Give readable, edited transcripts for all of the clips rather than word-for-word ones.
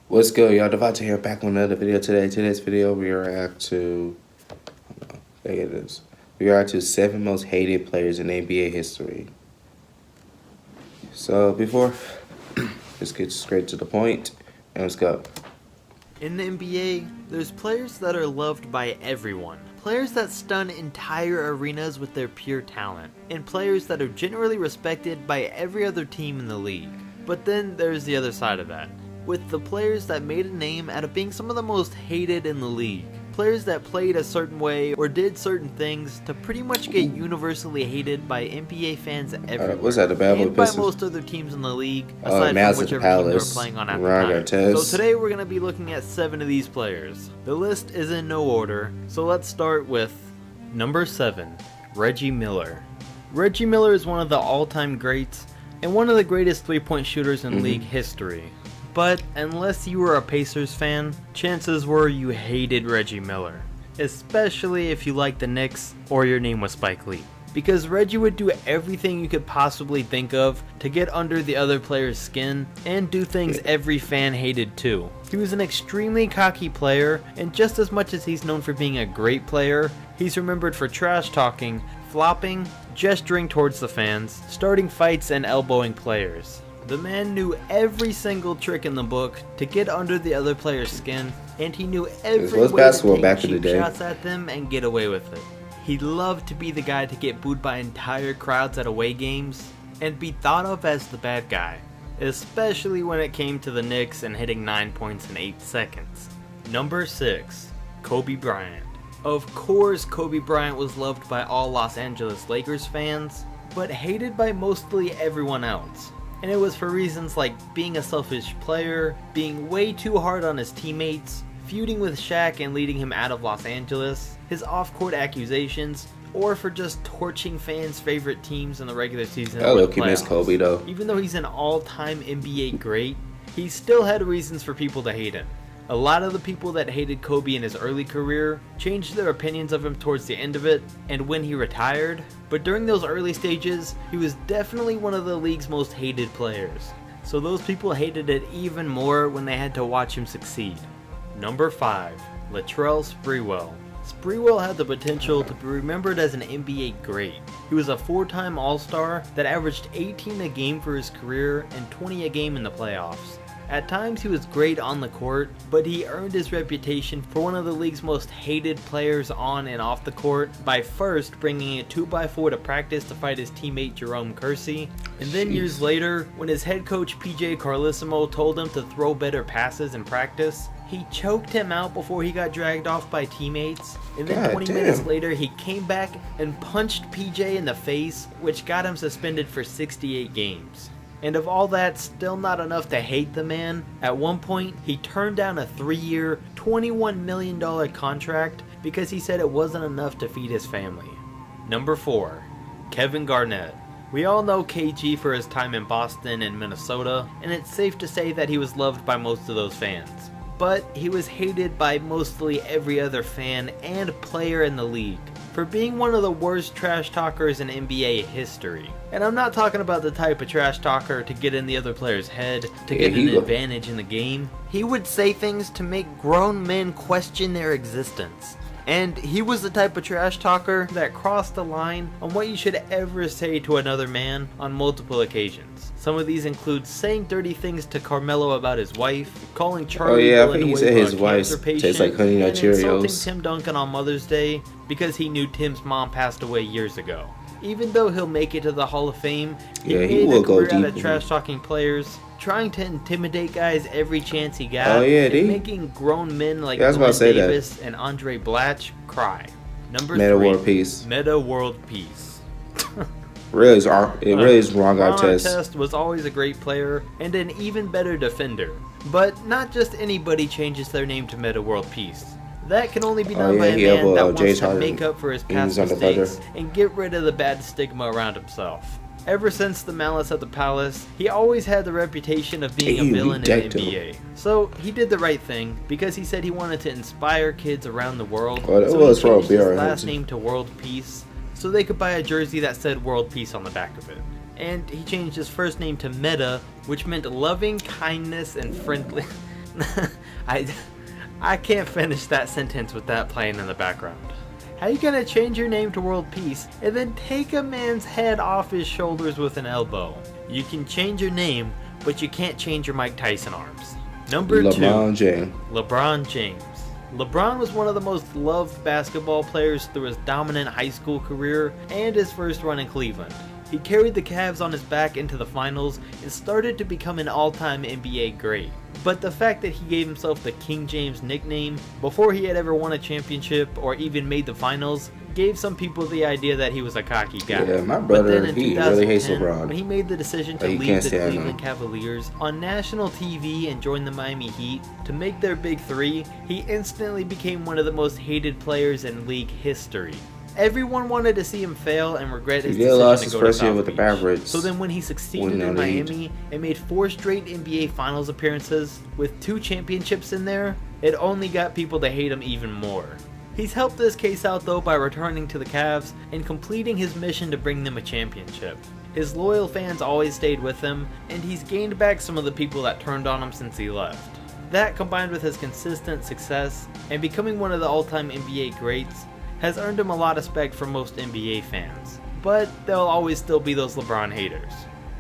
What's good, y'all? Devontae here, back with another video today. Today's video, we are at to, there it is. We are at to 7 most hated players in NBA history. So before, let's get straight to the point, and let's go. In the NBA, there's players that are loved by everyone. Players that stun entire arenas with their pure talent. And players that are generally respected by every other team in the league. But then there's the other side of that, with the players that made a name out of being some of the most hated in the league. Players that played a certain way or did certain things to pretty much get universally hated by NBA fans everywhere. What's that, the Bad Boy and by Pistons? most other teams in the league, aside from Massive whichever team they were Palace, playing on at Ron the time. Artest. So today we're going to be looking at 7 of these players. The list is in no order, so let's start with number 7, Reggie Miller. Reggie Miller is one of the all-time greats and one of the greatest three-point shooters in league history. But unless you were a Pacers fan, chances were you hated Reggie Miller. Especially if you liked the Knicks or your name was Spike Lee. Because Reggie would do everything you could possibly think of to get under the other player's skin and do things every fan hated too. He was an extremely cocky player, and just as much as he's known for being a great player, he's remembered for trash talking, flopping, gesturing towards the fans, starting fights, and elbowing players. The man knew every single trick in the book to get under the other player's skin, and he knew every was way basketball to back take in the cheap day. shots at them and get away with it. He loved to be the guy to get booed by entire crowds at away games and be thought of as the bad guy, especially when it came to the Knicks and hitting 9 points in 8 seconds. Number 6, Kobe Bryant. Of course, Kobe Bryant was loved by all Los Angeles Lakers fans, but hated by mostly everyone else. And it was for reasons like being a selfish player, being way too hard on his teammates, feuding with Shaq and leading him out of Los Angeles, his off-court accusations, or for just torching fans' favorite teams in the regular season. I low-key miss Kobe, though. Even though he's an all-time NBA great, he still had reasons for people to hate him. A lot of the people that hated Kobe in his early career changed their opinions of him towards the end of it and when he retired, but during those early stages, he was definitely one of the league's most hated players. So those people hated it even more when they had to watch him succeed. Number 5, Latrell Sprewell. Sprewell had the potential to be remembered as an NBA great. He was a 4-time All-Star that averaged 18 a game for his career and 20 a game in the playoffs. At times he was great on the court, but he earned his reputation for one of the league's most hated players on and off the court by first bringing a 2x4 to practice to fight his teammate Jerome Kersey, and then years later, when his head coach PJ Carlesimo told him to throw better passes in practice, he choked him out before he got dragged off by teammates, and then 20 minutes later he came back and punched PJ in the face, which got him suspended for 68 games. And of all that, still not enough to hate the man, at one point he turned down a 3-year, $21 million contract because he said it wasn't enough to feed his family. Number 4, Kevin Garnett. We all know KG for his time in Boston and Minnesota, and it's safe to say that he was loved by most of those fans. But he was hated by mostly every other fan and player in the league for being one of the worst trash talkers in NBA history. And I'm not talking about the type of trash talker to get in the other player's head to get an advantage in the game. He would say things to make grown men question their existence. And he was the type of trash talker that crossed the line on what you should ever say to another man on multiple occasions. Some of these include saying dirty things to Carmelo about his wife, calling Charlie I think he said his wife tastes like Honey Nut Cheerios, insulting Tim Duncan on Mother's Day because he knew Tim's mom passed away years ago. Even though he'll make it to the Hall of Fame, he made a career out of trash talking players, trying to intimidate guys every chance he got, and making grown men like Glenn Davis and Andre Blatch cry. Number 3, World Peace. Meta World Peace. It really is Ron Artest. Artest was always a great player and an even better defender. But not just anybody changes their name to Meta World Peace. That can only be done by a man that wants to make up for his past mistakes and get rid of the bad stigma around himself. Ever since the Malice at the Palace, he always had the reputation of being a villain in the NBA. So he did the right thing because he said he wanted to inspire kids around the world. So he changed his last name to World Peace so they could buy a jersey that said World Peace on the back of it. And he changed his first name to Meta, which meant loving kindness and friendly. I can't finish that sentence with that playing in the background. How you gonna change your name to World Peace and then take a man's head off his shoulders with an elbow? You can change your name, but you can't change your Mike Tyson arms. Number 2. LeBron James. LeBron was one of the most loved basketball players through his dominant high school career and his first run in Cleveland. He carried the Cavs on his back into the finals and started to become an all-time NBA great. But the fact that he gave himself the King James nickname before he had ever won a championship or even made the finals gave some people the idea that he was a cocky guy. Yeah, my brother, he really hates LeBron. When he made the decision to leave the Cleveland Cavaliers on national TV and join the Miami Heat to make their big three, he instantly became one of the most hated players in league history. Everyone wanted to see him fail and regret his decision lost to his go first to year South with the Beach. Mavericks. So then when he succeeded in Miami and made 4 straight NBA Finals appearances with 2 championships in there, it only got people to hate him even more. He's helped this case out though by returning to the Cavs and completing his mission to bring them a championship. His loyal fans always stayed with him, and he's gained back some of the people that turned on him since he left. That, combined with his consistent success and becoming one of the all-time NBA greats, has earned him a lot of respect from most NBA fans. But there'll always still be those LeBron haters.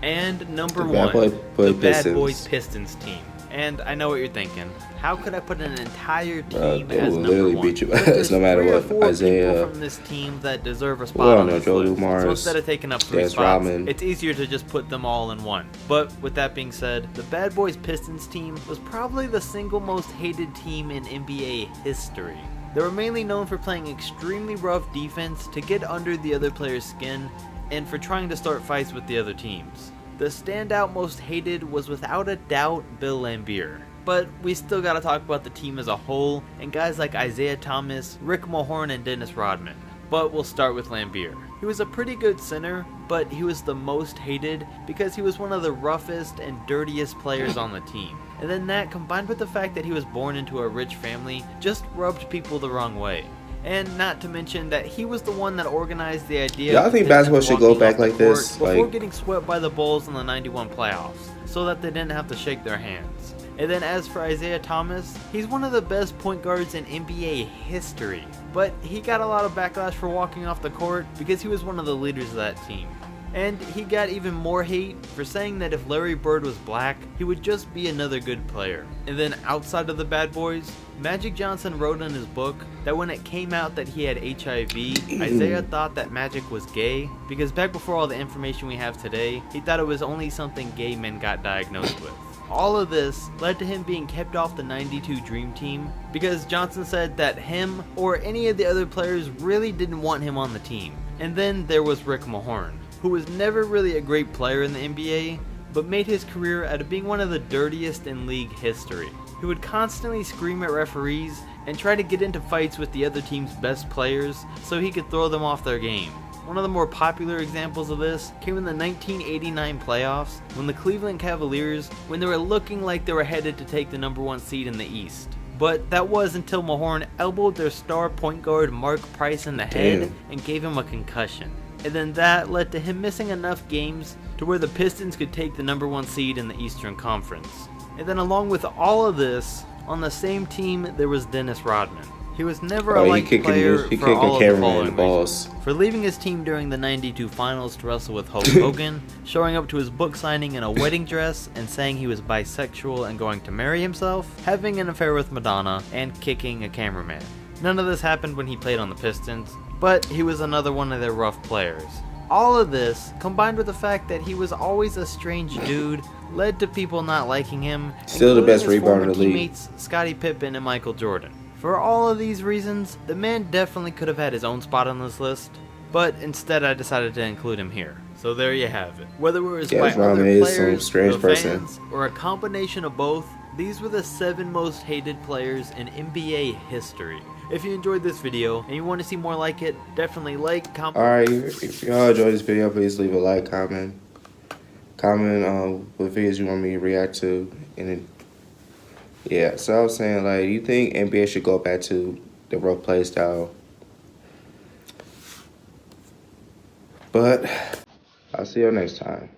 And number 1, the Bad Boys Pistons team. And I know what you're thinking. How could I put an entire team they as will number literally 1? beat you ass no matter what. Isaiah, people from this team that deserve a spot on this Joe list. Dumars, So instead of taking up 3 Dennis spots, Rodman. it's easier to just put them all in one. But with that being said, the Bad Boys Pistons team was probably the single most hated team in NBA history. They were mainly known for playing extremely rough defense to get under the other player's skin and for trying to start fights with the other teams. The standout most hated was without a doubt Bill Laimbeer. But we still gotta talk about the team as a whole and guys like Isaiah Thomas, Rick Mahorn, and Dennis Rodman. But we'll start with Laimbeer. He was a pretty good center, but he was the most hated because he was one of the roughest and dirtiest players on the team. And then that, combined with the fact that he was born into a rich family, just rubbed people the wrong way. And not to mention that he was the one that organized the idea. Y'all think basketball should go back like this? Before getting swept by the Bulls in the '91 playoffs, so that they didn't have to shake their hands. And then as for Isaiah Thomas, he's one of the best point guards in NBA history. But he got a lot of backlash for walking off the court because he was one of the leaders of that team. And he got even more hate for saying that if Larry Bird was black, he would just be another good player. And then outside of the Bad Boys, Magic Johnson wrote in his book that when it came out that he had HIV, Isaiah thought that Magic was gay, because back before all the information we have today, he thought it was only something gay men got diagnosed with. All of this led to him being kept off the '92 Dream Team because Johnson said that him or any of the other players really didn't want him on the team. And then there was Rick Mahorn, who was never really a great player in the NBA, but made his career out of being one of the dirtiest in league history. He would constantly scream at referees and try to get into fights with the other team's best players so he could throw them off their game. One of the more popular examples of this came in the 1989 playoffs when the Cleveland Cavaliers, when they were looking like they were headed to take the #1 seed in the East. But that was until Mahorn elbowed their star point guard Mark Price in the head and gave him a concussion. And then that led to him missing enough games to where the Pistons could take the #1 seed in the Eastern Conference. And then along with all of this, on the same team there was Dennis Rodman. He was never a liked player for all of the following reasons. For leaving his team during the '92 finals to wrestle with Hulk Hogan, showing up to his book signing in a wedding dress and saying he was bisexual and going to marry himself, having an affair with Madonna, and kicking a cameraman. None of this happened when he played on the Pistons, but he was another one of their rough players. All of this, combined with the fact that he was always a strange dude, led to people not liking him, still the best his rebounder former in the league. teammates Scottie Pippen and Michael Jordan. For all of these reasons, the man definitely could have had his own spot on this list, but instead I decided to include him here. So there you have it. Whether it was by other players, the fans, or a combination of both, these were the 7 most hated players in NBA history. If you enjoyed this video and you want to see more like it, definitely like, comment. Alright, if y'all enjoyed this video, please leave a like, comment what videos you want me to react to, and then yeah, so I was saying, like, you think NBA should go back to the rough play style? But I'll see you next time.